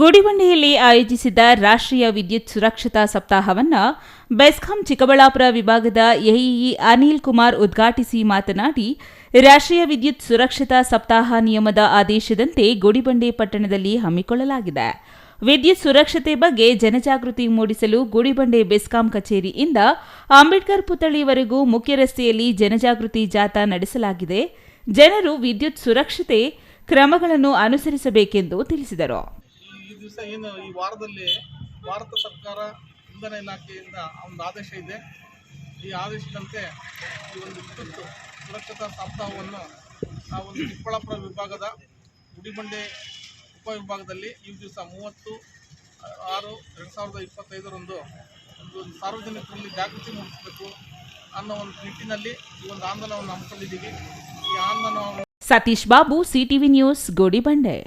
ಗುಡಿಬಂಡೆಯಲ್ಲಿ ಆಯೋಜಿಸಿದ್ದ ರಾಷ್ಟ್ರೀಯ ವಿದ್ಯುತ್ ಸುರಕ್ಷತಾ ಸಪ್ತಾಹವನ್ನು ಬೆಸ್ಕಾಂ ಚಿಕ್ಕಬಳ್ಳಾಪುರ ವಿಭಾಗದ ಎಇಇ ಅನಿಲ್ ಕುಮಾರ್ ಉದ್ಘಾಟಿಸಿ ಮಾತನಾಡಿ, ರಾಷ್ಟ್ರೀಯ ವಿದ್ಯುತ್ ಸುರಕ್ಷತಾ ಸಪ್ತಾಹ ನಿಯಮದ ಆದೇಶದಂತೆ ಗುಡಿಬಂಡೆ ಪಟ್ಟಣದಲ್ಲಿ ಹಮ್ಮಿಕೊಳ್ಳಲಾಗಿದೆ. ವಿದ್ಯುತ್ ಸುರಕ್ಷತೆ ಬಗ್ಗೆ ಜನಜಾಗೃತಿ ಮೂಡಿಸಲು ಗುಡಿಬಂಡೆ ಬೆಸ್ಕಾಂ ಕಚೇರಿಯಿಂದ ಅಂಬೇಡ್ಕರ್ ಪುತ್ಥಳಿವರೆಗೂ ಮುಖ್ಯ ರಸ್ತೆಯಲ್ಲಿ ಜನಜಾಗೃತಿ ಜಾಥಾ ನಡೆಸಲಾಗಿದೆ. ಜನರು ವಿದ್ಯುತ್ ಸುರಕ್ಷತೆ ಕ್ರಮಗಳನ್ನು ಅನುಸರಿಸಬೇಕೆಂದು ತಿಳಿಸಿದರು. ಈ ವಾರದಲ್ಲಿ ಭಾರತ ಸರ್ಕಾರ ಇಂಧನ ಇಲಾಖೆಯಿಂದ ಒಂದು ಆದೇಶ ಇದೆ. ಈ ಆದೇಶದಂತೆ ಈ ಒಂದು ವಿದ್ಯುತ್ ಸುರಕ್ಷತಾ ಸಪ್ತಾಹವನ್ನು ನಾವು ಚಿಕ್ಕಬಳ್ಳಾಪುರ ವಿಭಾಗದ ಗುಡಿಬಂಡೆ ಉಪವಿಭಾಗದಲ್ಲಿ ಈ ದಿವಸ 30/6/2025 ಒಂದು ಸಾರ್ವಜನಿಕರಲ್ಲಿ ಜಾಗೃತಿ ಮೂಡಿಸಬೇಕು ಅನ್ನೋ ಒಂದು ನಿಟ್ಟಿನಲ್ಲಿ ಈ ಒಂದು ಆಂದೋಲನವನ್ನು ಹಮ್ಮಿಕೊಂಡಿದ್ದೀವಿ. ಈ ಆಂದೋಲನವನ್ನು ಸತೀಶ್ ಬಾಬು, ಸಿಟಿವಿ ನ್ಯೂಸ್, ಗುಡಿಬಂಡೆ.